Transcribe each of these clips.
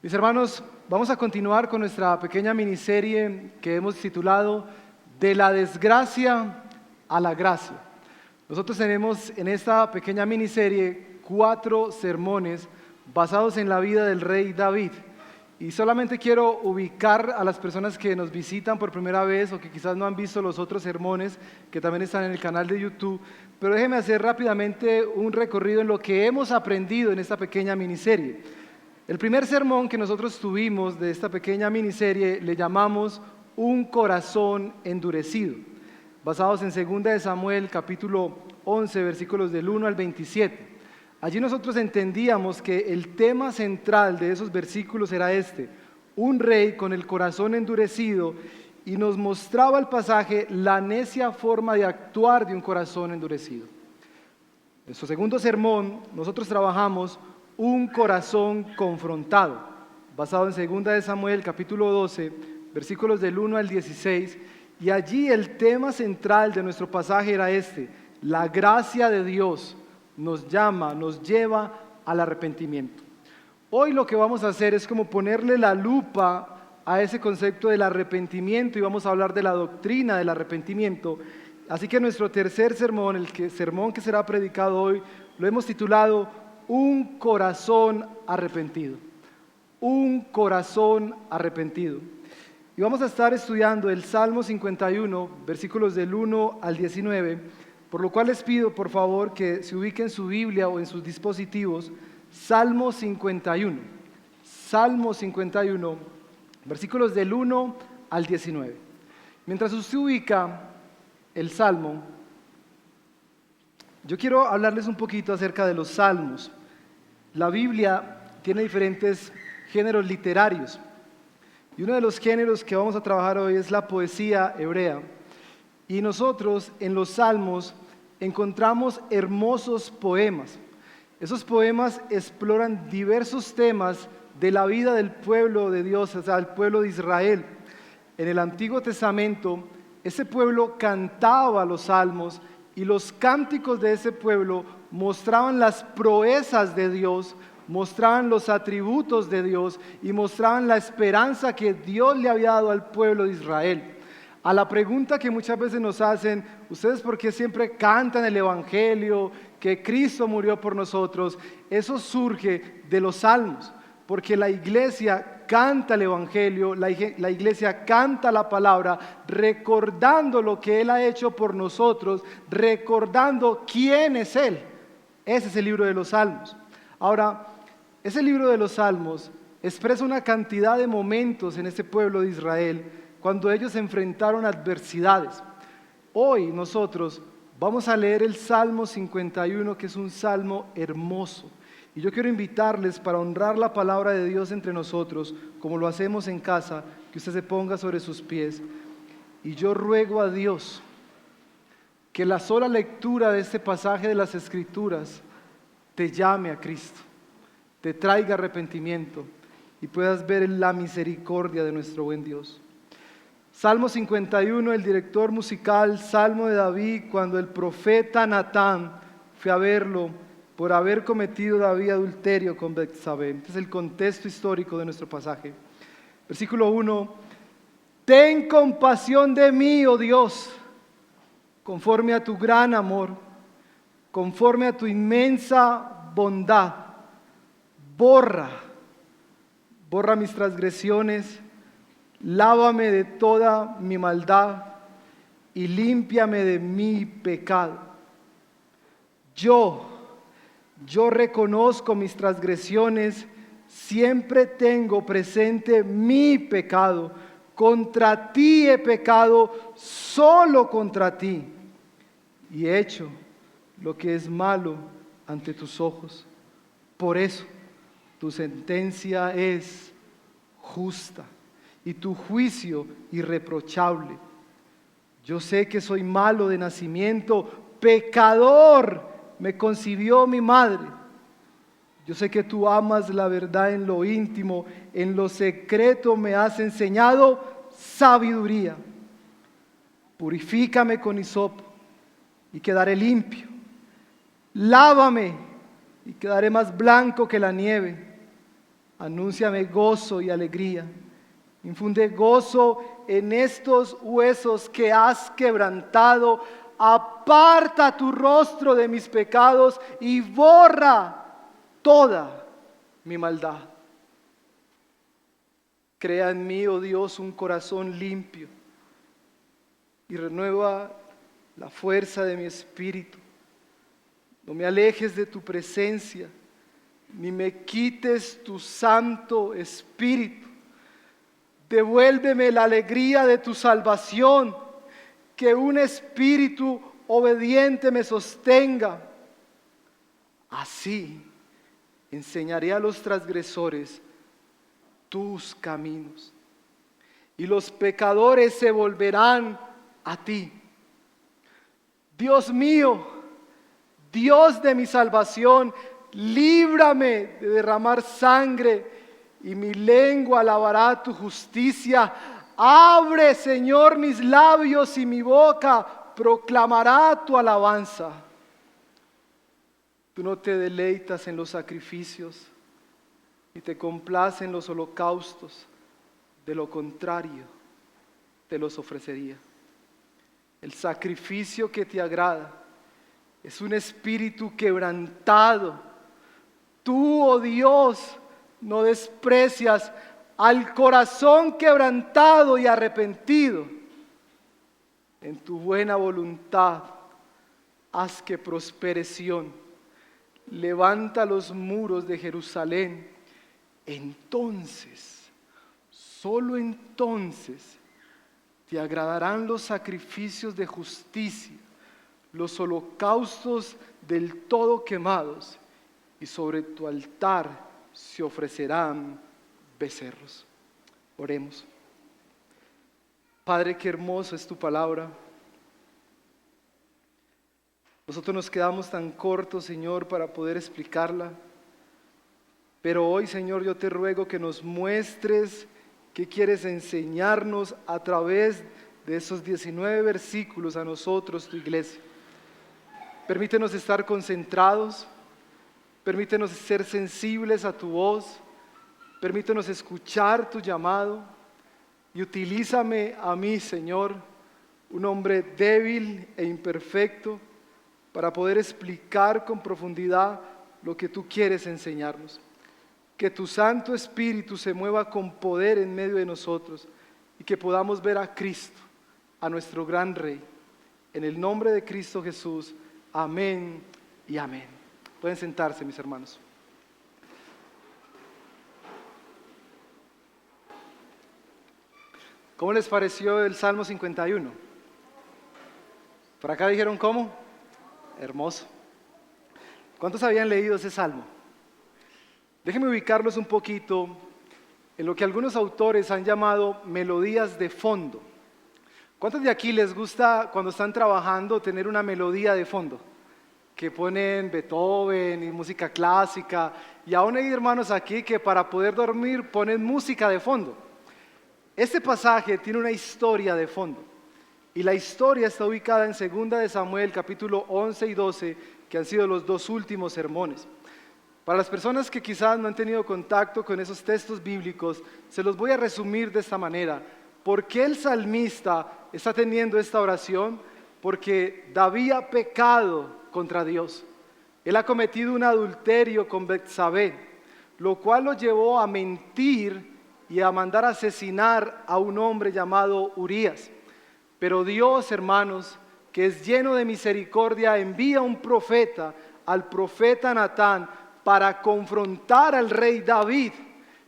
Mis hermanos, vamos a continuar con nuestra pequeña miniserie que hemos titulado De la desgracia a la gracia. Nosotros tenemos en esta pequeña miniserie 4 sermones basados en la vida del rey David. Y solamente quiero ubicar a las personas que nos visitan por primera vez o que quizás no han visto los otros sermones que también están en el canal de YouTube. Pero déjenme hacer rápidamente un recorrido en lo que hemos aprendido en esta pequeña miniserie. El primer sermón que nosotros tuvimos de esta pequeña miniserie le llamamos Un corazón endurecido, basados en 2 de Samuel capítulo 11 versículos del 1 al 27. Allí nosotros entendíamos que el tema central de esos versículos era un rey con el corazón endurecido, y nos mostraba el pasaje la necia forma de actuar de un corazón endurecido. En nuestro segundo sermón nosotros trabajamos un corazón confrontado, basado en 2 de Samuel capítulo 12, versículos del 1 al 16, y allí el tema central de nuestro pasaje era la gracia de Dios nos lleva al arrepentimiento. Hoy lo que vamos a hacer es como ponerle la lupa a ese concepto del arrepentimiento y vamos a hablar de la doctrina del arrepentimiento. Así que nuestro tercer sermón, sermón que será predicado hoy, lo hemos titulado Un corazón arrepentido. Un corazón arrepentido. Y vamos a estar estudiando el Salmo 51, versículos del 1 al 19, por lo cual les pido por favor que se ubiquen en su Biblia o en sus dispositivos. Salmo 51, versículos del 1 al 19. Mientras usted ubica el Salmo, yo quiero hablarles un poquito acerca de los salmos. La Biblia tiene diferentes géneros literarios y uno de los géneros que vamos a trabajar hoy es la poesía hebrea. Y nosotros en los salmos encontramos hermosos poemas. Esos poemas exploran diversos temas de la vida del pueblo de Dios, o sea, el pueblo de Israel. En el Antiguo Testamento, ese pueblo cantaba los salmos y los cánticos de ese pueblo mostraban las proezas de Dios, mostraban los atributos de Dios y mostraban la esperanza que Dios le había dado al pueblo de Israel. A la pregunta que muchas veces nos hacen, ¿ustedes por qué siempre cantan el Evangelio, que Cristo murió por nosotros? Eso surge de los salmos, porque la iglesia canta el Evangelio, la iglesia canta la palabra, recordando lo que Él ha hecho por nosotros, recordando quién es Él. Ese es el libro de los Salmos. Ahora, ese libro de los Salmos expresa una cantidad de momentos en este pueblo de Israel cuando ellos enfrentaron adversidades. Hoy nosotros vamos a leer el Salmo 51, que es un salmo hermoso. Y yo quiero invitarles, para honrar la palabra de Dios entre nosotros, como lo hacemos en casa, que usted se ponga sobre sus pies. Y yo ruego a Dios que la sola lectura de este pasaje de las Escrituras te llame a Cristo, te traiga arrepentimiento y puedas ver la misericordia de nuestro buen Dios. Salmo 51, el director musical, Salmo de David, cuando el profeta Natán fue a verlo por haber cometido David adulterio con Betsabé. Este es el contexto histórico de nuestro pasaje. Versículo 1: Ten compasión de mí, oh Dios, conforme a tu gran amor, conforme a tu inmensa bondad. Borra mis transgresiones, lávame de toda mi maldad y límpiame de mi pecado. Yo reconozco mis transgresiones, siempre tengo presente mi pecado. Contra ti he pecado, solo contra ti, y he hecho lo que es malo ante tus ojos. Por eso tu sentencia es justa y tu juicio irreprochable. Yo sé que soy malo de nacimiento, pecador me concibió mi madre. Yo sé que tú amas la verdad en lo íntimo, en lo secreto me has enseñado sabiduría. Purifícame con hisopo y quedaré limpio. Lávame y quedaré más blanco que la nieve. Anúnciame gozo y alegría. Infunde gozo en estos huesos que has quebrantado. Aparta tu rostro de mis pecados y borra toda mi maldad. Crea en mí, oh Dios, un corazón limpio y renueva la fuerza de mi espíritu. No me alejes de tu presencia, ni me quites tu Santo Espíritu. Devuélveme la alegría de tu salvación, que un espíritu obediente me sostenga. Así enseñaré a los transgresores tus caminos, y los pecadores se volverán a ti. Dios mío, Dios de mi salvación, líbrame de derramar sangre, y mi lengua alabará tu justicia. Abre, Señor, mis labios, y mi boca proclamará tu alabanza. Tú no te deleitas en los sacrificios, ni te complacen los holocaustos. De lo contrario, te los ofrecería. El sacrificio que te agrada es un espíritu quebrantado. Tú, oh Dios, no desprecias al corazón quebrantado y arrepentido. En tu buena voluntad, haz que prospere Sión. Levanta los muros de Jerusalén. Entonces, solo entonces, te agradarán los sacrificios de justicia, los holocaustos del todo quemados, y sobre tu altar se ofrecerán becerros. Oremos. Padre, qué hermoso es tu palabra. Nosotros nos quedamos tan cortos, Señor, para poder explicarla. Pero hoy, Señor, yo te ruego que nos muestres qué quieres enseñarnos a través de esos 19 versículos a nosotros, tu iglesia. Permítenos estar concentrados, permítenos ser sensibles a tu voz, permítenos escuchar tu llamado y utilízame a mí, Señor, un hombre débil e imperfecto, para poder explicar con profundidad lo que tú quieres enseñarnos. Que tu Santo Espíritu se mueva con poder en medio de nosotros y que podamos ver a Cristo, a nuestro gran Rey. En el nombre de Cristo Jesús, amén y amén. Pueden sentarse, mis hermanos. ¿Cómo les pareció el Salmo 51? ¿Por acá dijeron cómo? Hermoso. ¿Cuántos habían leído ese salmo? Déjenme ubicarlos un poquito en lo que algunos autores han llamado melodías de fondo. ¿Cuántos de aquí les gusta cuando están trabajando tener una melodía de fondo? Que ponen Beethoven y música clásica, y aún hay hermanos aquí que para poder dormir ponen música de fondo. Este pasaje tiene una historia de fondo, y la historia está ubicada en 2 de Samuel capítulo 11 y 12, que han sido los dos últimos sermones. Para las personas que quizás no han tenido contacto con esos textos bíblicos, se los voy a resumir de esta manera. ¿Por qué el salmista está teniendo esta oración? Porque David ha pecado contra Dios. Él ha cometido un adulterio con Betsabé, lo cual lo llevó a mentir y a mandar a asesinar a un hombre llamado Urías. Pero Dios, hermanos, que es lleno de misericordia, envía un profeta, al profeta Natán, para confrontar al rey David.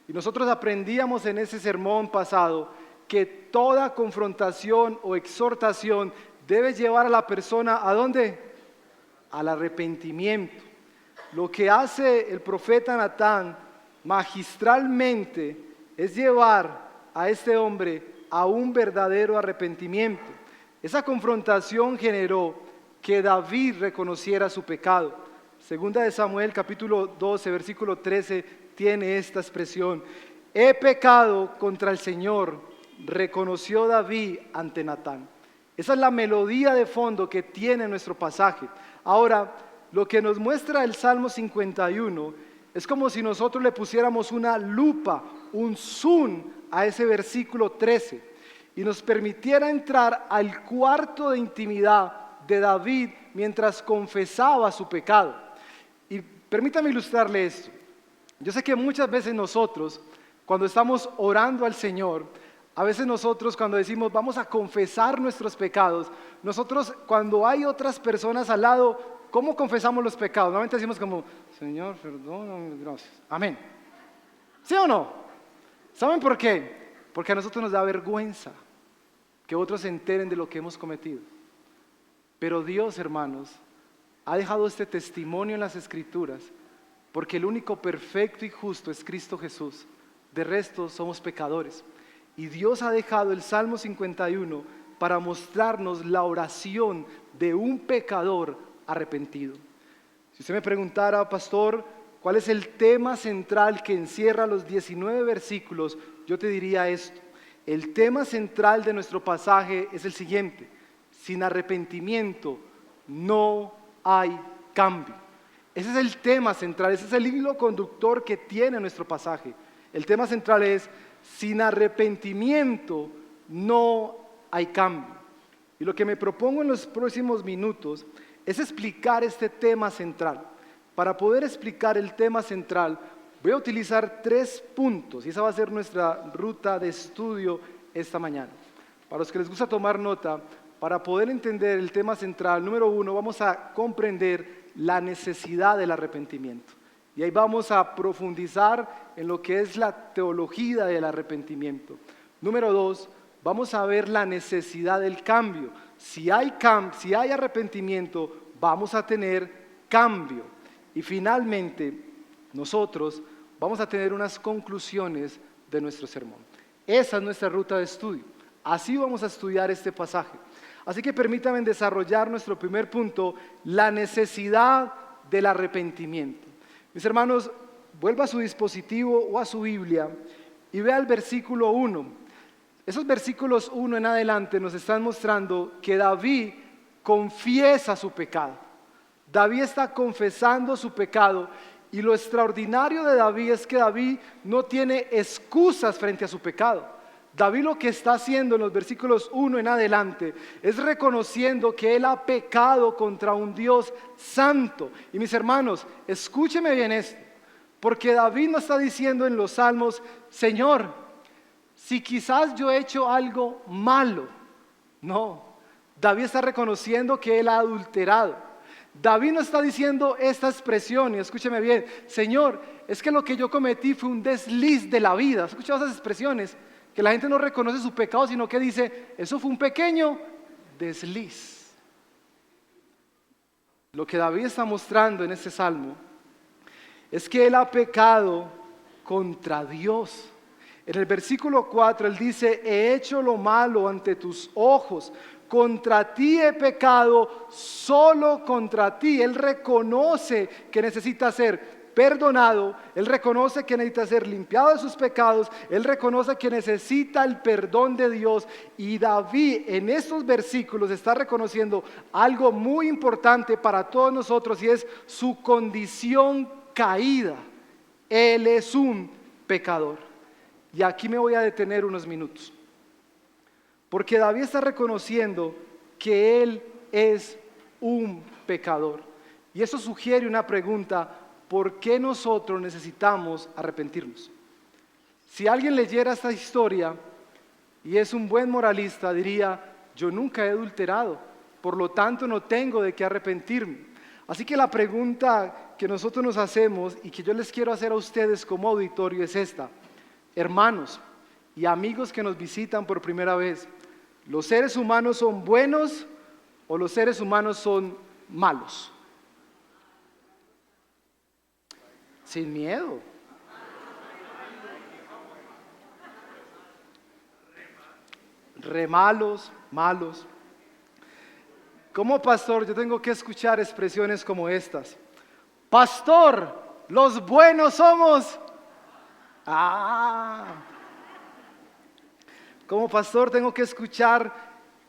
Y nosotros aprendíamos en ese sermón pasado que toda confrontación o exhortación debe llevar a la persona ¿a dónde? Al arrepentimiento. Lo que hace el profeta Natán magistralmente es llevar a este hombre a un verdadero arrepentimiento. Esa confrontación generó que David reconociera su pecado. Segunda de Samuel capítulo 12 versículo 13 tiene esta expresión: he pecado contra el Señor, reconoció David ante Natán. Esa es la melodía de fondo que tiene nuestro pasaje. Ahora, lo que nos muestra el Salmo 51 Es como si nosotros le pusiéramos una lupa, un zoom a ese versículo 13 y nos permitiera entrar al cuarto de intimidad de David mientras confesaba su pecado. Y permítame ilustrarle esto. Yo sé que muchas veces nosotros, cuando estamos orando al Señor, a veces nosotros cuando decimos vamos a confesar nuestros pecados, nosotros cuando hay otras personas al lado, ¿cómo confesamos los pecados? Normalmente decimos como, Señor, perdóname, gracias, amén. ¿Sí o no? ¿Saben por qué? Porque a nosotros nos da vergüenza que otros se enteren de lo que hemos cometido. Pero Dios, hermanos, ha dejado este testimonio en las Escrituras, porque el único perfecto y justo es Cristo Jesús. De resto somos pecadores. Y Dios ha dejado el Salmo 51 para mostrarnos la oración de un pecador arrepentido. Si usted me preguntara, pastor, ¿cuál es el tema central que encierra los 19 versículos? Yo te diría esto. El tema central de nuestro pasaje es el siguiente: sin arrepentimiento no hay cambio. Ese es el tema central, ese es el hilo conductor que tiene nuestro pasaje. El tema central es: sin arrepentimiento no hay cambio. Y lo que me propongo en los próximos minutos es explicar este tema central. Para poder explicar el tema central, voy a utilizar 3 puntos y esa va a ser nuestra ruta de estudio esta mañana. Para los que les gusta tomar nota, para poder entender el tema central, número 1, vamos a comprender la necesidad del arrepentimiento. Y ahí vamos a profundizar en lo que es la teología del arrepentimiento. Número 2, vamos a ver la necesidad del cambio. Si hay arrepentimiento, vamos a tener cambio. Y finalmente, nosotros vamos a tener unas conclusiones de nuestro sermón. Esa es nuestra ruta de estudio. Así vamos a estudiar este pasaje. Así que permítanme desarrollar nuestro primer punto, la necesidad del arrepentimiento. Mis hermanos, vuelva a su dispositivo o a su Biblia y vea el versículo 1. Esos versículos 1 en adelante nos están mostrando que David confiesa su pecado. David está confesando su pecado y lo extraordinario de David es que David no tiene excusas frente a su pecado. David lo que está haciendo en los versículos 1 en adelante es reconociendo que él ha pecado contra un Dios santo. Y mis hermanos, escúcheme bien esto, porque David no está diciendo en los salmos, Señor, si quizás yo he hecho algo malo. No, David está reconociendo que él ha adulterado. David no está diciendo esta expresión, y escúcheme bien, Señor, es que lo que yo cometí fue un desliz de la vida. ¿Has escuchado esas expresiones? Que la gente no reconoce su pecado, sino que dice, eso fue un pequeño desliz. Lo que David está mostrando en este salmo es que él ha pecado contra Dios. En el versículo 4 él dice, he hecho lo malo ante tus ojos, contra ti he pecado, solo contra ti. Él reconoce que necesita ser perdonado, él reconoce que necesita ser limpiado de sus pecados, él reconoce que necesita el perdón de Dios. Y David en estos versículos está reconociendo algo muy importante para todos nosotros, y es su condición caída. Él es un pecador. Y aquí me voy a detener unos minutos, porque David está reconociendo que él es un pecador. Y eso sugiere una pregunta: ¿por qué nosotros necesitamos arrepentirnos? Si alguien leyera esta historia y es un buen moralista, diría, yo nunca he adulterado, por lo tanto no tengo de qué arrepentirme. Así que la pregunta que nosotros nos hacemos y que yo les quiero hacer a ustedes como auditorio es esta: hermanos y amigos que nos visitan por primera vez, ¿los seres humanos son buenos o los seres humanos son malos? Sin miedo. Re malos, malos. Como pastor yo tengo que escuchar expresiones como estas: pastor, los buenos somos. Como pastor tengo que escuchar,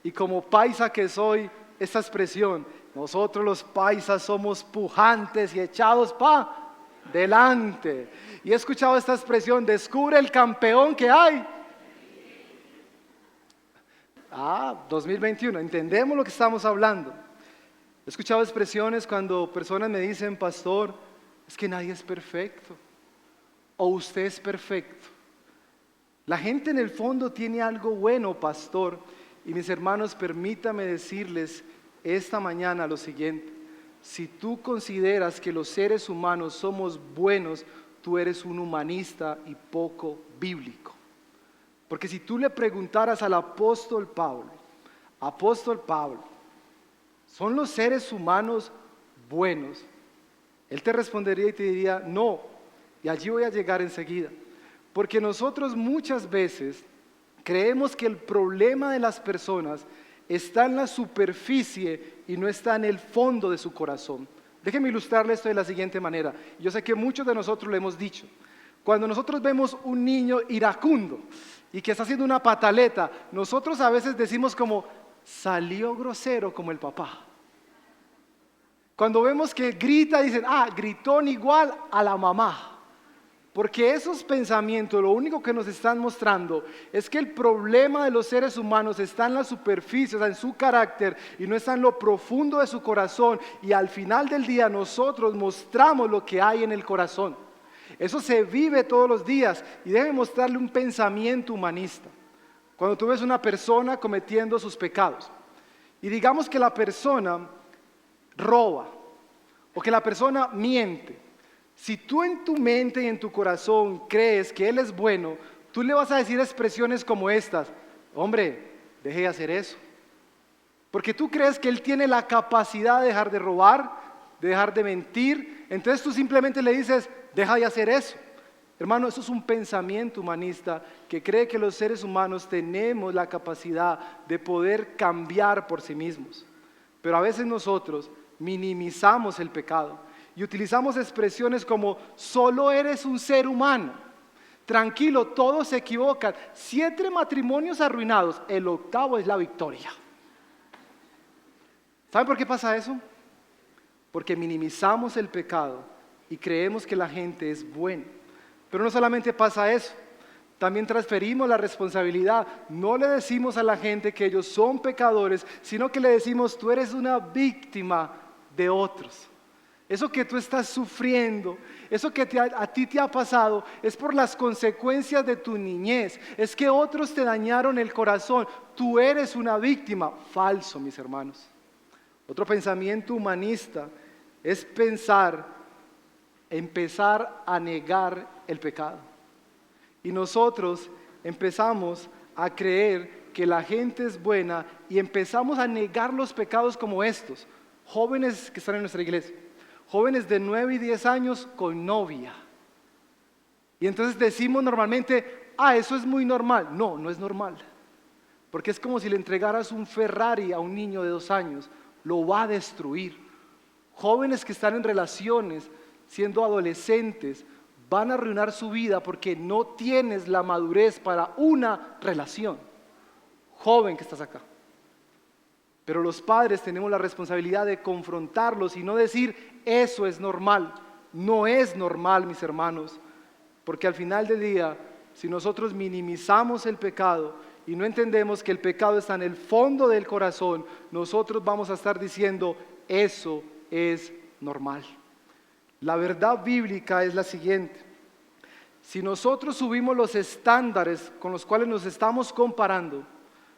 y como paisa que soy, esta expresión: nosotros los paisas somos pujantes y echados pa'. delante. Y he escuchado esta expresión, descubre el campeón que hay. 2021, entendemos lo que estamos hablando. He escuchado expresiones cuando personas me dicen, pastor, es que nadie es perfecto, o usted es perfecto. La gente en el fondo tiene algo bueno, pastor, y mis hermanos, permítame decirles esta mañana lo siguiente: si tú consideras que los seres humanos somos buenos, tú eres un humanista y poco bíblico. Porque si tú le preguntaras al apóstol Pablo, ¿son los seres humanos buenos? Él te respondería y te diría, no, y allí voy a llegar enseguida. Porque nosotros muchas veces creemos que el problema de las personas está en la superficie y no está en el fondo de su corazón. Déjeme ilustrarle esto de la siguiente manera. Yo sé que muchos de nosotros lo hemos dicho. Cuando nosotros vemos un niño iracundo y que está haciendo una pataleta, nosotros a veces decimos como, salió grosero como el papá. Cuando vemos que grita, dicen, gritón igual a la mamá. Porque esos pensamientos lo único que nos están mostrando es que el problema de los seres humanos está en la superficie, o sea, en su carácter, y no está en lo profundo de su corazón. Y al final del día nosotros mostramos lo que hay en el corazón. Eso se vive todos los días, y déjeme mostrarle un pensamiento humanista. Cuando tú ves una persona cometiendo sus pecados, y digamos que la persona roba, o que la persona miente, si tú en tu mente y en tu corazón crees que Él es bueno, tú le vas a decir expresiones como estas: hombre, deje de hacer eso. Porque tú crees que Él tiene la capacidad de dejar de robar, de dejar de mentir, entonces tú simplemente le dices, deja de hacer eso. Hermano, eso es un pensamiento humanista que cree que los seres humanos tenemos la capacidad de poder cambiar por sí mismos. Pero a veces nosotros minimizamos el pecado y utilizamos expresiones como, solo eres un ser humano, tranquilo, todos se equivocan, 7 matrimonios arruinados, el 8º es la victoria. ¿Saben por qué pasa eso? Porque minimizamos el pecado y creemos que la gente es buena. Pero no solamente pasa eso, también transferimos la responsabilidad. No le decimos a la gente que ellos son pecadores, sino que le decimos, tú eres una víctima de otros. Eso que tú estás sufriendo, eso que a ti te ha pasado, es por las consecuencias de tu niñez. Es que otros te dañaron el corazón. Tú eres una víctima. Falso, mis hermanos. Otro pensamiento humanista es empezar a negar el pecado. Y nosotros empezamos a creer que la gente es buena y empezamos a negar los pecados como estos. Jóvenes que están en nuestra iglesia. Jóvenes de 9 y 10 años con novia. Y entonces decimos normalmente, eso es muy normal. No, no es normal. Porque es como si le entregaras un Ferrari a un niño de 2 años. Lo va a destruir. Jóvenes que están en relaciones, siendo adolescentes, van a arruinar su vida porque no tienes la madurez para una relación. Joven que estás acá. Pero los padres tenemos la responsabilidad de confrontarlos y no decir, eso es normal. No es normal, mis hermanos, porque al final del día, si nosotros minimizamos el pecado y no entendemos que el pecado está en el fondo del corazón, nosotros vamos a estar diciendo, eso es normal. La verdad bíblica es la siguiente: si nosotros subimos los estándares con los cuales nos estamos comparando,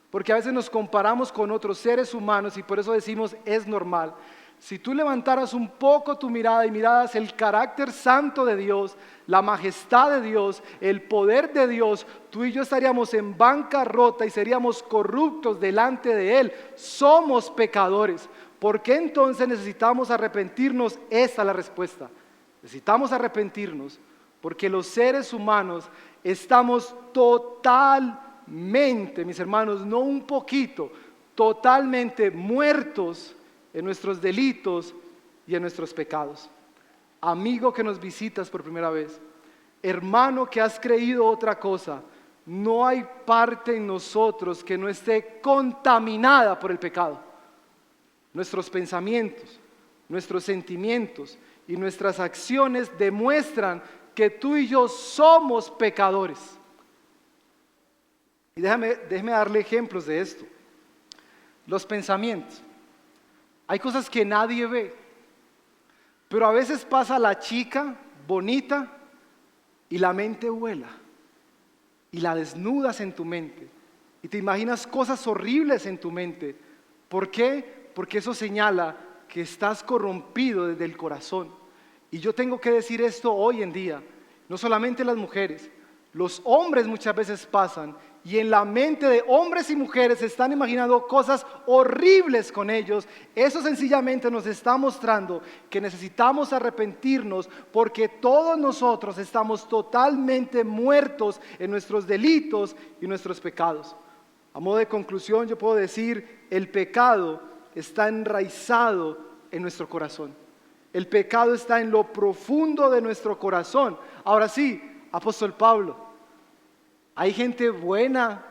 porque a veces nos comparamos con otros seres humanos y por eso decimos es normal. Si tú levantaras un poco tu mirada y miraras el carácter santo de Dios, la majestad de Dios, el poder de Dios, tú y yo estaríamos en bancarrota y seríamos corruptos delante de Él. Somos pecadores. ¿Por qué entonces necesitamos arrepentirnos? Esa es la respuesta. Necesitamos arrepentirnos porque los seres humanos estamos totalmente, mis hermanos, no un poquito, totalmente muertos en nuestros delitos y en nuestros pecados. Amigo que nos visitas por primera vez, hermano que has creído otra cosa, no hay parte en nosotros que no esté contaminada por el pecado. Nuestros pensamientos, nuestros sentimientos y nuestras acciones demuestran que tú y yo somos pecadores. Y déjeme darle ejemplos de esto. Los pensamientos. Hay cosas que nadie ve, pero a veces pasa la chica bonita y la mente vuela y la desnudas en tu mente y te imaginas cosas horribles en tu mente. ¿Por qué? Porque eso señala que estás corrompido desde el corazón. Y yo tengo que decir esto hoy en día, no solamente las mujeres, los hombres muchas veces pasan y en la mente de hombres y mujeres se están imaginando cosas horribles con ellos. Eso sencillamente nos está mostrando que necesitamos arrepentirnos, porque todos nosotros estamos totalmente muertos en nuestros delitos y nuestros pecados. A modo de conclusión, yo puedo decir, el pecado está enraizado en nuestro corazón. El pecado está en lo profundo de nuestro corazón. Ahora sí, apóstol Pablo, hay gente buena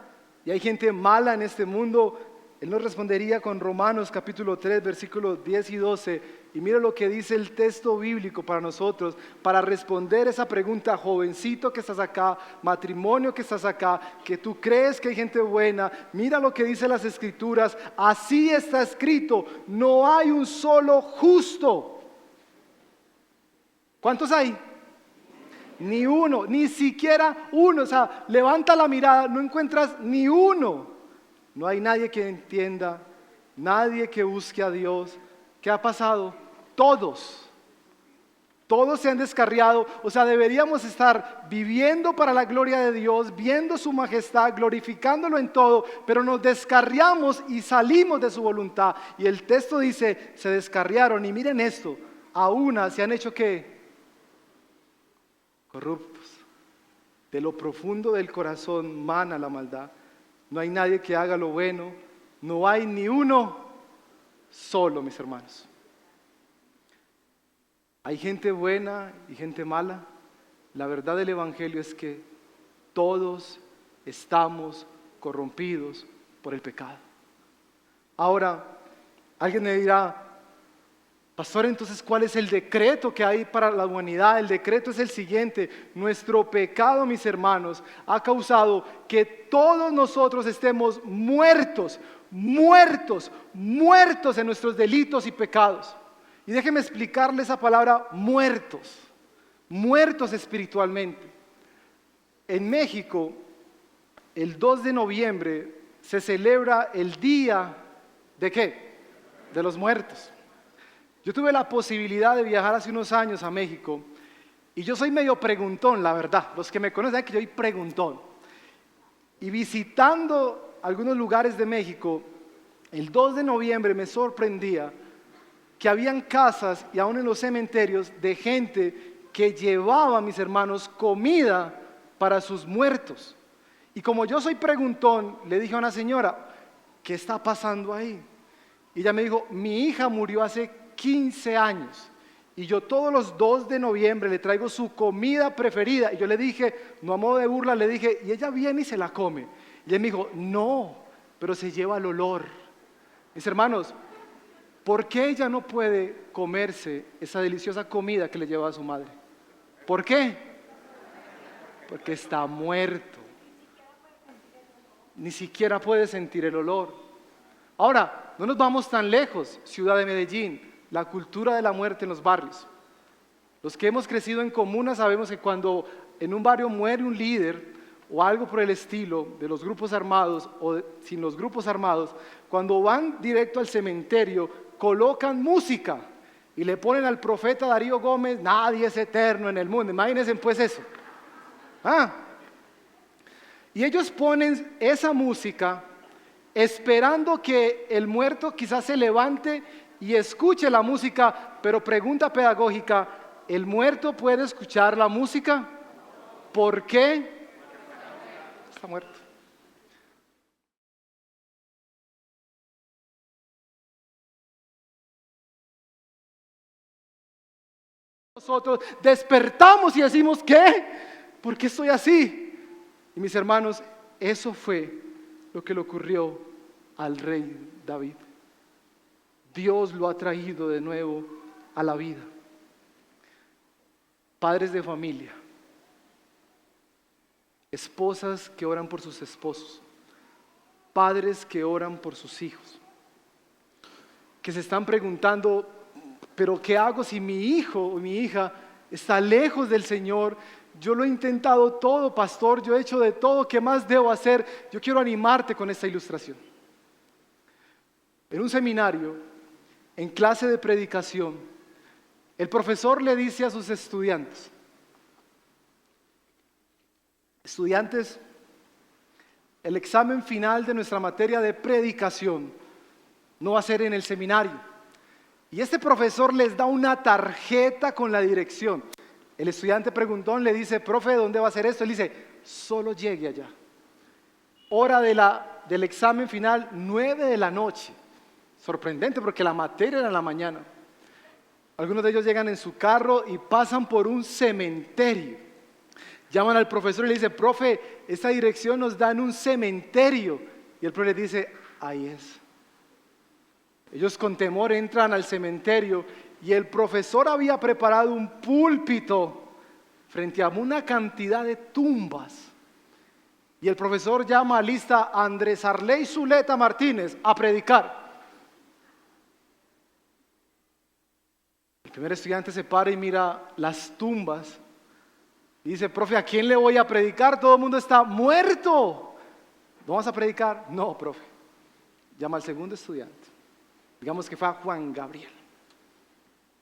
y hay gente mala en este mundo. Él nos respondería con Romanos capítulo 3, versículos 10 y 12. Y mira lo que dice el texto bíblico para nosotros, para responder esa pregunta, jovencito que estás acá, matrimonio que estás acá, que tú crees que hay gente buena. Mira lo que dice las Escrituras, así está escrito, no hay un solo justo. ¿Cuántos hay? Ni uno, ni siquiera uno. O sea, levanta la mirada, no encuentras ni uno. No hay nadie que entienda, nadie que busque a Dios. ¿Qué ha pasado? Todos se han descarriado. O sea, deberíamos estar viviendo para la gloria de Dios, viendo su majestad, glorificándolo en todo, pero nos descarriamos y salimos de su voluntad. Y el texto dice, se descarriaron. Y miren esto, a una se han hecho ¿qué? Corruptos. De lo profundo del corazón mana la maldad. No hay nadie que haga lo bueno, no hay ni uno solo, mis hermanos. Hay gente buena y gente mala. La verdad del Evangelio es que todos estamos corrompidos por el pecado. Ahora, alguien me dirá, pastor, entonces, ¿cuál es el decreto que hay para la humanidad? El decreto es el siguiente: nuestro pecado, mis hermanos, ha causado que todos nosotros estemos muertos en nuestros delitos y pecados. Y déjenme explicarle esa palabra muertos espiritualmente. En México, el 2 de noviembre se celebra el día ¿de qué? De los muertos. Yo tuve la posibilidad de viajar hace unos años a México y yo soy medio preguntón, la verdad. Los que me conocen saben que yo soy preguntón. Y visitando algunos lugares de México, el 2 de noviembre me sorprendía que habían casas y aún en los cementerios de gente que llevaba, mis hermanos, comida para sus muertos. Y como yo soy preguntón, le dije a una señora, ¿qué está pasando ahí? Y ella me dijo, mi hija murió hace 15 años y yo todos los 2 de noviembre le traigo su comida preferida. Y yo le dije, no a modo de burla, le dije, y ella viene y se la come. Y él me dijo, no, pero se lleva el olor. Mis hermanos, ¿por qué ella no puede comerse esa deliciosa comida que le lleva a su madre? ¿Por qué? Porque está muerto. Ni siquiera puede sentir el olor. Ahora, no nos vamos tan lejos, ciudad de Medellín, la cultura de la muerte en los barrios. Los que hemos crecido en comunas sabemos que cuando en un barrio muere un líder o algo por el estilo de los grupos armados o sin los grupos armados, cuando van directo al cementerio colocan música y le ponen al profeta Darío Gómez, nadie es eterno en el mundo. Imagínense pues eso. Y ellos ponen esa música esperando que el muerto quizás se levante y escuche la música, pero pregunta pedagógica, ¿el muerto puede escuchar la música? ¿Por qué? Está muerto. Nosotros despertamos y decimos, ¿qué? ¿Por qué estoy así? Y mis hermanos, eso fue lo que le ocurrió al rey David. Dios lo ha traído de nuevo a la vida. padres de familia, esposas que oran por sus esposos, padres que oran por sus hijos, que se están preguntando, pero ¿qué hago si mi hijo o mi hija está lejos del Señor? Yo lo he intentado todo, pastor, yo he hecho de todo, ¿qué más debo hacer? Yo quiero animarte con esta ilustración. En un seminario, en clase de predicación, el profesor le dice a sus estudiantes, el examen final de nuestra materia de predicación no va a ser en el seminario. Y este profesor les da una tarjeta con la dirección. El estudiante preguntón le dice, profe, ¿dónde va a ser esto? Él dice, solo llegue allá. Hora del examen final, 9 de la noche. Sorprendente porque la materia era en la mañana. Algunos de ellos llegan en su carro y pasan por un cementerio. Llaman al profesor y le dicen, profe, esta dirección nos da en un cementerio. Y el profe les dice, ahí es. Ellos con temor entran al cementerio y el profesor había preparado un púlpito frente a una cantidad de tumbas. Y el profesor llama a lista a Andrés Arley Zuleta Martínez a predicar. El primer estudiante se para y mira las tumbas y dice, profe, ¿a quién le voy a predicar? Todo el mundo está muerto. ¿No vas a predicar? No, profe. Llama al segundo estudiante. Digamos que fue a Juan Gabriel.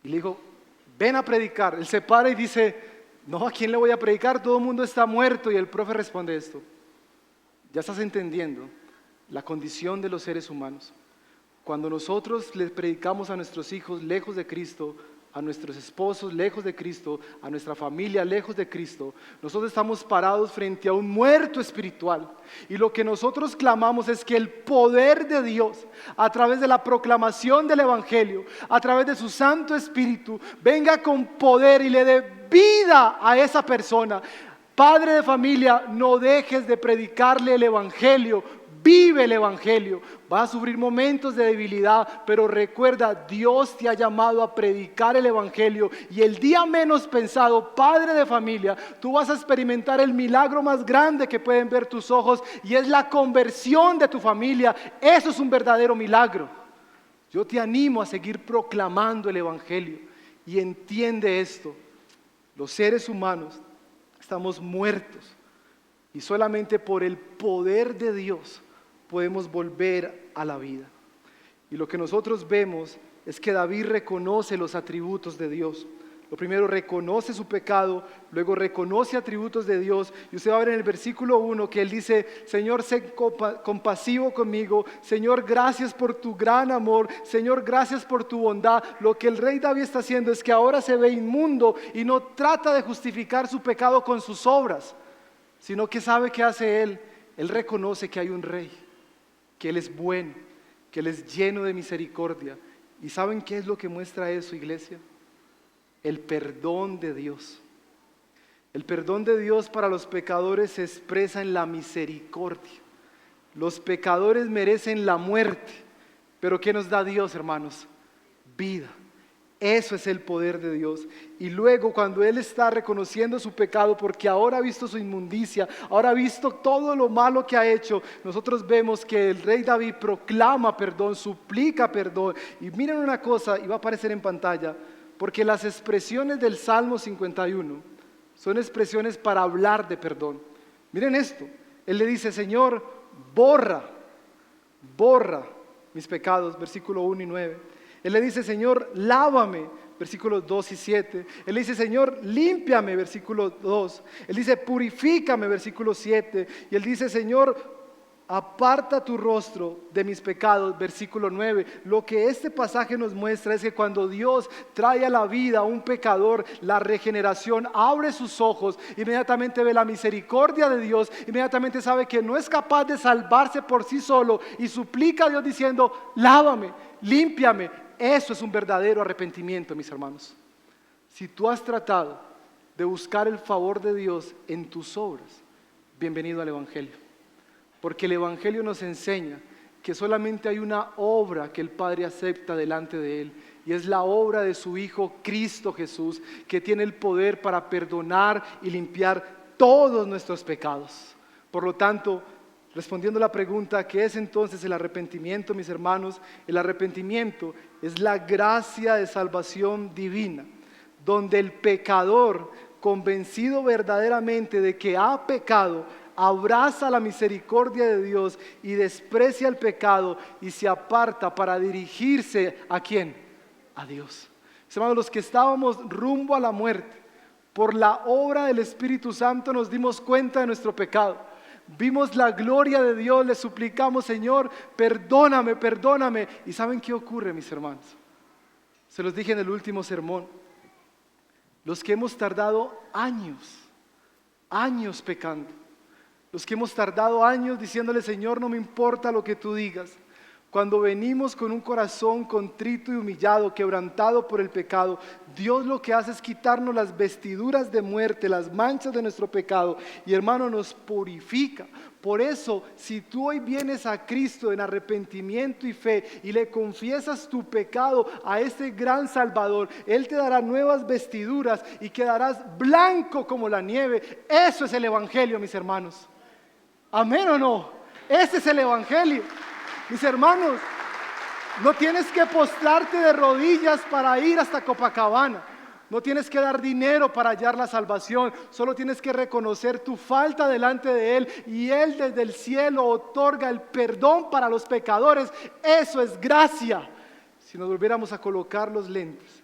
Y le dijo, ven a predicar. Él se para y dice, no, ¿a quién le voy a predicar? Todo el mundo está muerto. Y el profe responde esto. Ya estás entendiendo la condición de los seres humanos. Cuando nosotros les predicamos a nuestros hijos lejos de Cristo, a nuestros esposos lejos de Cristo, a nuestra familia lejos de Cristo, nosotros estamos parados frente a un muerto espiritual. Y lo que nosotros clamamos es que el poder de Dios, a través de la proclamación del Evangelio, a través de su Santo Espíritu, venga con poder y le dé vida a esa persona. Padre de familia, no dejes de predicarle el Evangelio. Vive el Evangelio. Vas a sufrir momentos de debilidad, pero recuerda, Dios te ha llamado a predicar el Evangelio y el día menos pensado, padre de familia, tú vas a experimentar el milagro más grande que pueden ver tus ojos y es la conversión de tu familia. Eso es un verdadero milagro. Yo te animo a seguir proclamando el Evangelio y entiende esto. Los seres humanos estamos muertos y solamente por el poder de Dios podemos volver a la vida. Y lo que nosotros vemos es que David reconoce los atributos de Dios. Lo primero, reconoce su pecado, luego reconoce atributos de Dios. Y usted va a ver en el versículo 1 que él dice, Señor, sé compasivo conmigo. Señor, gracias por tu gran amor. Señor, gracias por tu bondad. Lo que el rey David está haciendo es que ahora se ve inmundo y no trata de justificar su pecado con sus obras, sino que sabe qué hace él. Él reconoce que hay un rey, que Él es bueno, que Él es lleno de misericordia. ¿Y saben qué es lo que muestra eso, iglesia? El perdón de Dios. El perdón de Dios para los pecadores se expresa en la misericordia. Los pecadores merecen la muerte, pero ¿qué nos da Dios, hermanos? Vida. Eso es el poder de Dios. Y luego cuando Él está reconociendo su pecado, porque ahora ha visto su inmundicia, ahora ha visto todo lo malo que ha hecho, nosotros vemos que el rey David proclama perdón, suplica perdón. Y miren una cosa, y va a aparecer en pantalla, porque las expresiones del Salmo 51 son expresiones para hablar de perdón. Miren esto, Él le dice, Señor, borra mis pecados, versículo 1 y 9. Él le dice, Señor, lávame, versículos 2 y 7. Él le dice, Señor, límpiame, versículo 2. Él dice, purifícame, versículo 7. Y Él dice, Señor, aparta tu rostro de mis pecados, versículo 9. Lo que este pasaje nos muestra es que cuando Dios trae a la vida a un pecador, la regeneración abre sus ojos, inmediatamente ve la misericordia de Dios, inmediatamente sabe que no es capaz de salvarse por sí solo y suplica a Dios diciendo, lávame, límpiame. Eso es un verdadero arrepentimiento, mis hermanos. Si tú has tratado de buscar el favor de Dios en tus obras, bienvenido al Evangelio. Porque el Evangelio nos enseña que solamente hay una obra que el Padre acepta delante de Él, y es la obra de su Hijo Cristo Jesús, que tiene el poder para perdonar y limpiar todos nuestros pecados. Por lo tanto, respondiendo a la pregunta, ¿qué es entonces el arrepentimiento, mis hermanos? El arrepentimiento es la gracia de salvación divina, donde el pecador, convencido verdaderamente de que ha pecado, abraza la misericordia de Dios y desprecia el pecado y se aparta para dirigirse ¿a quién? A Dios. Hermanos, los que estábamos rumbo a la muerte, por la obra del Espíritu Santo nos dimos cuenta de nuestro pecado. Vimos la gloria de Dios, le suplicamos, Señor, perdóname, perdóname. ¿Y saben qué ocurre, mis hermanos? Se los dije en el último sermón. Los que hemos tardado años pecando, los que hemos tardado años diciéndole, Señor, no me importa lo que tú digas. Cuando venimos con un corazón contrito y humillado, quebrantado por el pecado, Dios lo que hace es quitarnos las vestiduras de muerte, las manchas de nuestro pecado, y hermano, nos purifica. Por eso, si tú hoy vienes a Cristo en arrepentimiento y fe y le confiesas tu pecado a este gran Salvador, Él te dará nuevas vestiduras y quedarás blanco como la nieve. Eso es el Evangelio, mis hermanos. ¿Amén o no? Ese es el Evangelio. Mis hermanos, no tienes que postrarte de rodillas para ir hasta Copacabana. No tienes que dar dinero para hallar la salvación. Solo tienes que reconocer tu falta delante de Él y Él desde el cielo otorga el perdón para los pecadores. Eso es gracia. Si nos volviéramos a colocar los lentes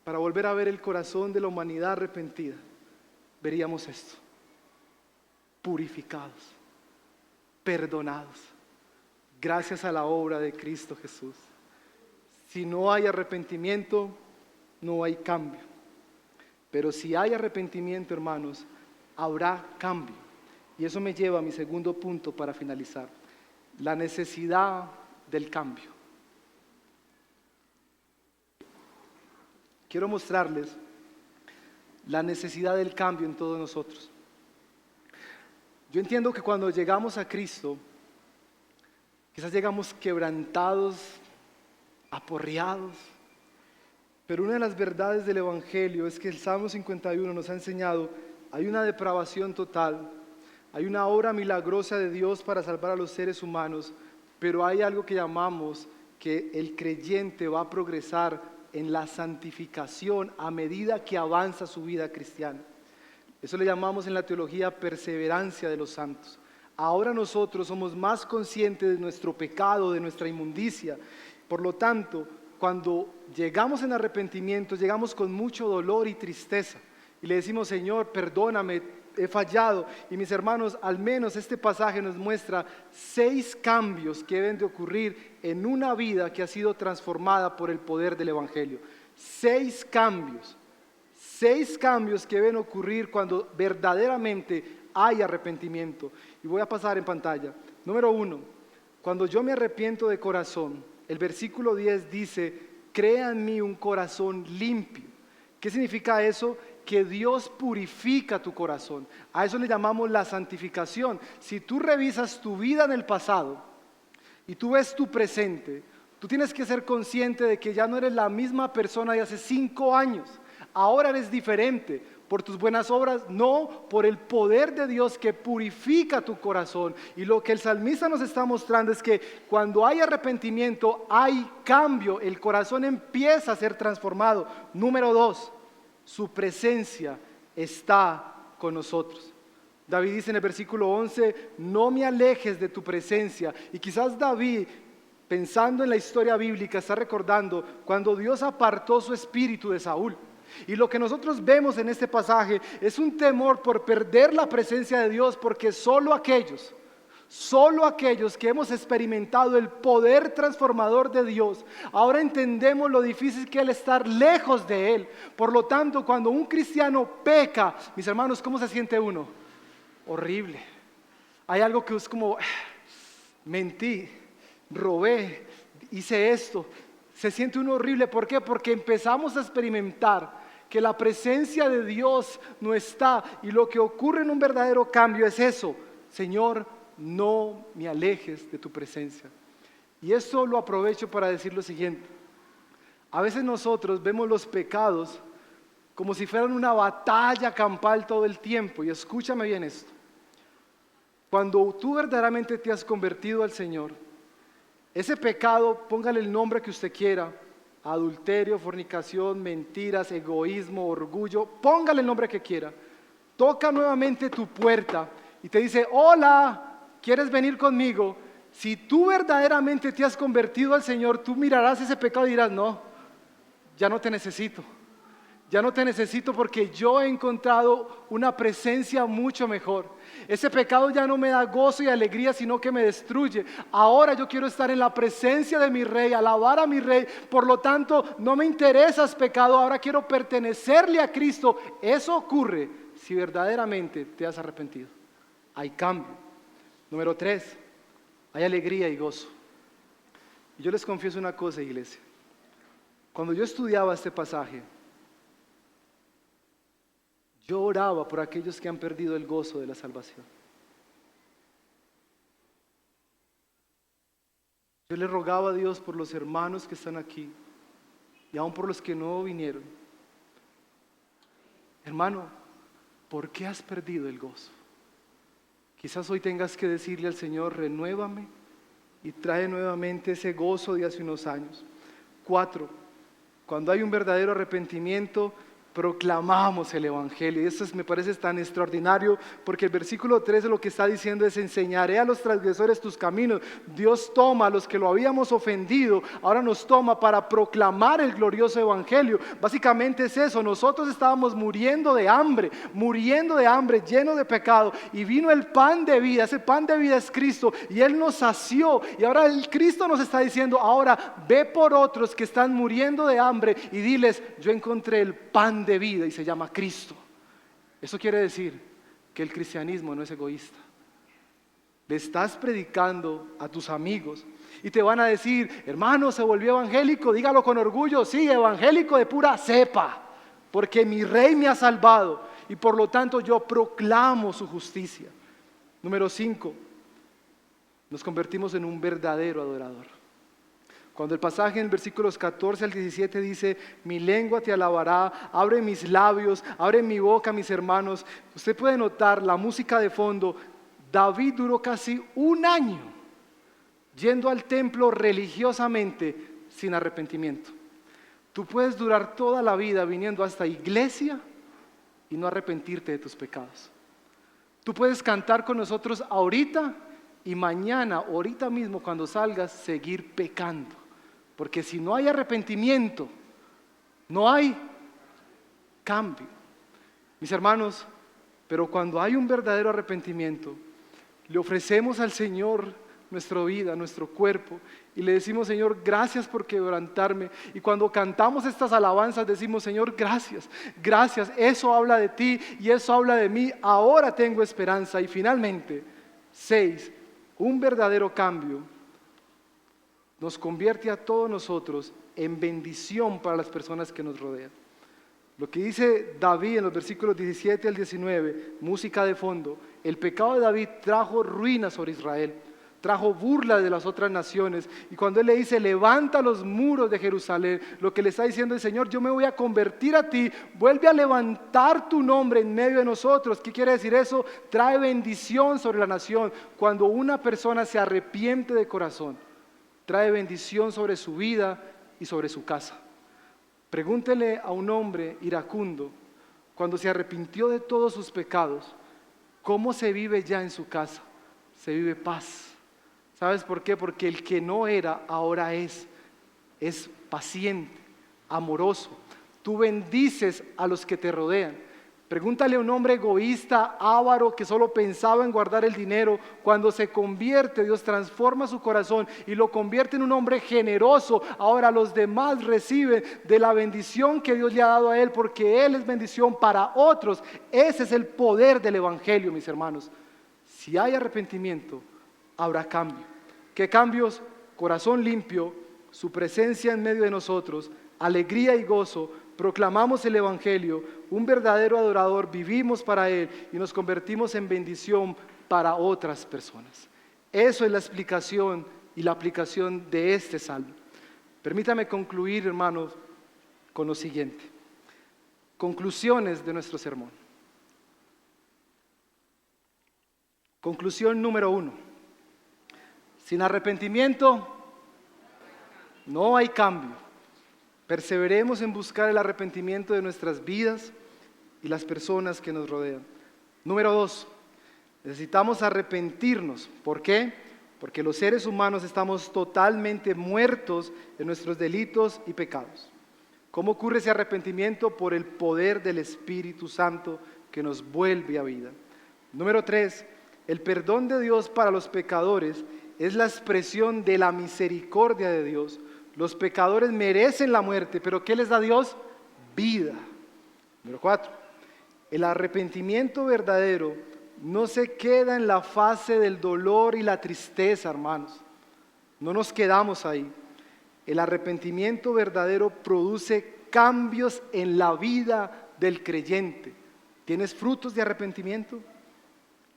para volver a ver el corazón de la humanidad arrepentida, veríamos esto: purificados, perdonados, gracias a la obra de Cristo Jesús. Si no hay arrepentimiento, no hay cambio. Pero si hay arrepentimiento, hermanos, habrá cambio. Y eso me lleva a mi segundo punto para finalizar: la necesidad del cambio. Quiero mostrarles la necesidad del cambio en todos nosotros. Yo entiendo que cuando llegamos a Cristo, quizás llegamos quebrantados, aporreados, pero una de las verdades del Evangelio es que el Salmo 51 nos ha enseñado: hay una depravación total, hay una obra milagrosa de Dios para salvar a los seres humanos, pero hay algo que llamamos que el creyente va a progresar en la santificación a medida que avanza su vida cristiana. Eso le llamamos en la teología perseverancia de los santos. Ahora nosotros somos más conscientes de nuestro pecado, de nuestra inmundicia. Por lo tanto, cuando llegamos en arrepentimiento, llegamos con mucho dolor y tristeza. Y le decimos, Señor, perdóname, he fallado. Y mis hermanos, al menos este pasaje nos muestra 6 cambios que deben de ocurrir en una vida que ha sido transformada por el poder del Evangelio. 6 cambios que deben ocurrir cuando verdaderamente hay arrepentimiento. Y voy a pasar en pantalla. Número 1, cuando yo me arrepiento de corazón, el versículo 10 dice: crea en mí un corazón limpio. ¿Qué significa eso? Que Dios purifica tu corazón. A eso le llamamos la santificación. Si tú revisas tu vida en el pasado y tú ves tu presente, tú tienes que ser consciente de que ya no eres la misma persona de hace 5 años. Ahora eres diferente. ¿Por tus buenas obras? No, por el poder de Dios que purifica tu corazón. Y lo que el salmista nos está mostrando es que cuando hay arrepentimiento, hay cambio, el corazón empieza a ser transformado. Número 2, su presencia está con nosotros. David dice en el versículo 11, no me alejes de tu presencia. Y quizás David, pensando en la historia bíblica, está recordando cuando Dios apartó su espíritu de Saúl. Y lo que nosotros vemos en este pasaje es un temor por perder la presencia de Dios, porque solo aquellos que hemos experimentado el poder transformador de Dios, ahora entendemos lo difícil que es estar lejos de Él. Por lo tanto, cuando un cristiano peca, mis hermanos, ¿cómo se siente uno? Horrible. Hay algo que es como, mentí, robé, hice esto. Se siente uno horrible. ¿Por qué? Porque empezamos a experimentar que la presencia de Dios no está, y lo que ocurre en un verdadero cambio es eso: Señor, no me alejes de tu presencia. Y esto lo aprovecho para decir lo siguiente: A veces nosotros vemos los pecados como si fueran una batalla campal todo el tiempo. Y escúchame bien esto. Cuando tú verdaderamente te has convertido al Señor, ese pecado, póngale el nombre que usted quiera, adulterio, fornicación, mentiras, egoísmo, orgullo, póngale el nombre que quiera, toca nuevamente tu puerta y te dice, hola, ¿quieres venir conmigo? Si tú verdaderamente te has convertido al Señor, tú mirarás ese pecado y dirás, no, ya no te necesito. Ya no te necesito porque yo he encontrado una presencia mucho mejor. Ese pecado ya no me da gozo y alegría, sino que me destruye. Ahora yo quiero estar en la presencia de mi Rey, alabar a mi Rey. Por lo tanto, no me interesas pecado, ahora quiero pertenecerle a Cristo. Eso ocurre si verdaderamente te has arrepentido. Hay cambio. Número 3, hay alegría y gozo. Y yo les confieso una cosa, iglesia. Cuando yo estudiaba este pasaje, yo oraba por aquellos que han perdido el gozo de la salvación. Yo le rogaba a Dios por los hermanos que están aquí y aún por los que no vinieron. Hermano, ¿por qué has perdido el gozo? Quizás hoy tengas que decirle al Señor, renuévame y trae nuevamente ese gozo de hace unos años. 4, cuando hay un verdadero arrepentimiento, proclamamos el Evangelio. Y eso me parece tan extraordinario, porque el versículo 13 lo que está diciendo es: enseñaré a los transgresores tus caminos. Dios toma a los que lo habíamos ofendido, ahora nos toma para proclamar el glorioso Evangelio. Básicamente es eso. Nosotros estábamos muriendo de hambre, lleno de pecado, y vino el pan de vida. Ese pan de vida es Cristo, y Él nos sació, y ahora el Cristo nos está diciendo: ahora ve por otros que están muriendo de hambre y diles, yo encontré el pan de vida y se llama Cristo. Eso quiere decir que el cristianismo no es egoísta. Le estás predicando a tus amigos y te van a decir: hermano, se volvió evangélico, dígalo con orgullo, sí, evangélico de pura cepa, porque mi Rey me ha salvado y por lo tanto yo proclamo su justicia. Número 5, nos convertimos en un verdadero adorador. Cuando el pasaje en versículos 14 al 17 dice: mi lengua te alabará, abre mis labios, abre mi boca, mis hermanos. Usted puede notar la música de fondo. David duró casi un año yendo al templo religiosamente sin arrepentimiento. Tú puedes durar toda la vida viniendo a esta iglesia y no arrepentirte de tus pecados. Tú puedes cantar con nosotros ahorita y mañana, ahorita mismo cuando salgas, seguir pecando. Porque si no hay arrepentimiento, no hay cambio. Mis hermanos, pero cuando hay un verdadero arrepentimiento, le ofrecemos al Señor nuestra vida, nuestro cuerpo, y le decimos: Señor, gracias por quebrantarme. Y cuando cantamos estas alabanzas decimos: Señor, gracias, gracias, eso habla de ti y eso habla de mí, ahora tengo esperanza. Y finalmente, 6, un verdadero cambio nos convierte a todos nosotros en bendición para las personas que nos rodean. Lo que dice David en los versículos 17 al 19, música de fondo: el pecado de David trajo ruina sobre Israel, trajo burla de las otras naciones. Y cuando él le dice: levanta los muros de Jerusalén, lo que le está diciendo es: Señor, yo me voy a convertir a ti, vuelve a levantar tu nombre en medio de nosotros. ¿Qué quiere decir eso? Trae bendición sobre la nación. Cuando una persona se arrepiente de corazón, trae bendición sobre su vida y sobre su casa. Pregúntele a un hombre iracundo, cuando se arrepintió de todos sus pecados, ¿cómo se vive ya en su casa? Se vive paz. ¿Sabes por qué? Porque el que no era, ahora es paciente, amoroso. Tú bendices a los que te rodean. Pregúntale a un hombre egoísta, avaro, que solo pensaba en guardar el dinero. Cuando se convierte, Dios transforma su corazón y lo convierte en un hombre generoso. Ahora los demás reciben de la bendición que Dios le ha dado a él, porque él es bendición para otros. Ese es el poder del Evangelio, mis hermanos. Si hay arrepentimiento, habrá cambio. ¿Qué cambios? Corazón limpio, su presencia en medio de nosotros, alegría y gozo. Proclamamos el Evangelio, un verdadero adorador, vivimos para Él y nos convertimos en bendición para otras personas. Eso es la explicación y la aplicación de este salmo. Permítame concluir, hermanos, con lo siguiente. Conclusiones de nuestro sermón. Conclusión número 1. Sin arrepentimiento no hay cambio. Perseveremos en buscar el arrepentimiento de nuestras vidas y las personas que nos rodean. Número 2. Necesitamos arrepentirnos. ¿Por qué? Porque los seres humanos estamos totalmente muertos en nuestros delitos y pecados. ¿Cómo ocurre ese arrepentimiento? Por el poder del Espíritu Santo que nos vuelve a vida. Número 3. El perdón de Dios para los pecadores es la expresión de la misericordia de Dios. Los pecadores merecen la muerte, pero ¿qué les da Dios? Vida. Número 4. El arrepentimiento verdadero no se queda en la fase del dolor y la tristeza, hermanos. No nos quedamos ahí. El arrepentimiento verdadero produce cambios en la vida del creyente. ¿Tienes frutos de arrepentimiento?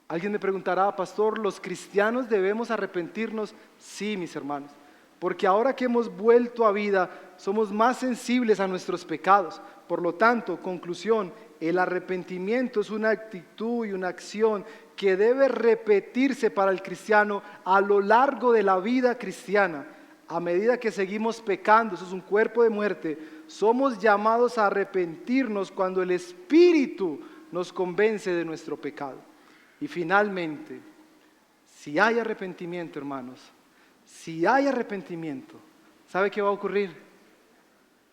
Alguien me preguntará, pastor, ¿los cristianos debemos arrepentirnos? Sí, mis hermanos, porque ahora que hemos vuelto a vida, somos más sensibles a nuestros pecados. Por lo tanto, conclusión, el arrepentimiento es una actitud y una acción que debe repetirse para el cristiano a lo largo de la vida cristiana. A medida que seguimos pecando, eso es un cuerpo de muerte, somos llamados a arrepentirnos cuando el Espíritu nos convence de nuestro pecado. Y finalmente, si hay arrepentimiento, hermanos, si hay arrepentimiento, ¿sabe qué va a ocurrir?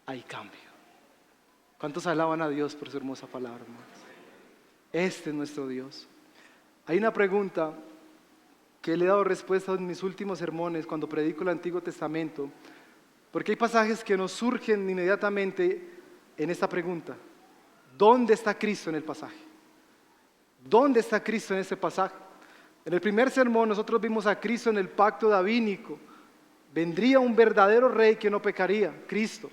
Hay cambio. ¿Cuántos alaban a Dios por su hermosa palabra, hermanos? Este es nuestro Dios. Hay una pregunta que le he dado respuesta en mis últimos sermones cuando predico el Antiguo Testamento, porque hay pasajes que nos surgen inmediatamente en esta pregunta. ¿Dónde está Cristo en el pasaje? ¿Dónde está Cristo en este pasaje? En el primer sermón nosotros vimos a Cristo en el pacto davínico. Vendría un verdadero rey que no pecaría, Cristo.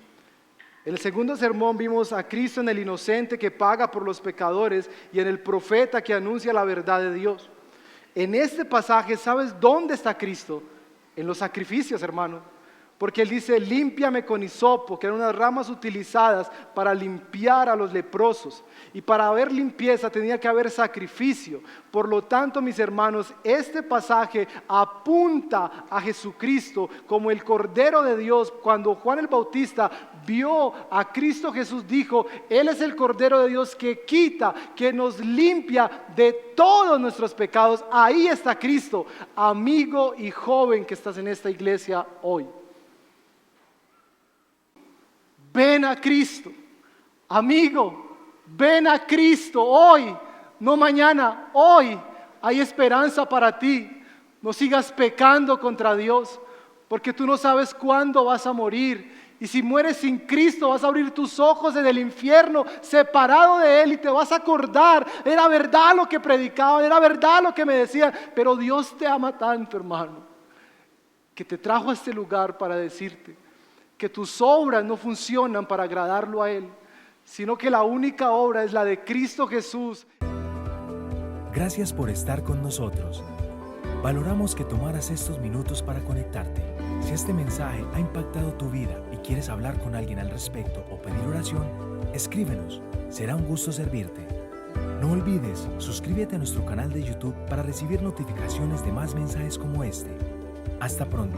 En el segundo sermón vimos a Cristo en el inocente que paga por los pecadores y en el profeta que anuncia la verdad de Dios. En este pasaje, ¿sabes dónde está Cristo? En los sacrificios, hermano. Porque Él dice, límpiame con hisopo, que eran unas ramas utilizadas para limpiar a los leprosos. Y para haber limpieza tenía que haber sacrificio. Por lo tanto, mis hermanos, este pasaje apunta a Jesucristo como el Cordero de Dios. Cuando Juan el Bautista vio a Cristo Jesús, dijo, Él es el Cordero de Dios que quita, que nos limpia de todos nuestros pecados. Ahí está Cristo, amigo y joven que estás en esta iglesia hoy. Ven a Cristo, amigo, ven a Cristo hoy, no mañana, hoy. Hay esperanza para ti. No sigas pecando contra Dios, porque tú no sabes cuándo vas a morir. Y si mueres sin Cristo, vas a abrir tus ojos en el infierno, separado de Él, y te vas a acordar, era verdad lo que predicaban, era verdad lo que me decían, pero Dios te ama tanto, hermano, que te trajo a este lugar para decirte que tus obras no funcionan para agradarlo a Él, sino que la única obra es la de Cristo Jesús. Gracias por estar con nosotros. Valoramos que tomaras estos minutos para conectarte. Si este mensaje ha impactado tu vida y quieres hablar con alguien al respecto o pedir oración, escríbenos. Será un gusto servirte. No olvides, suscríbete a nuestro canal de YouTube para recibir notificaciones de más mensajes como este. Hasta pronto.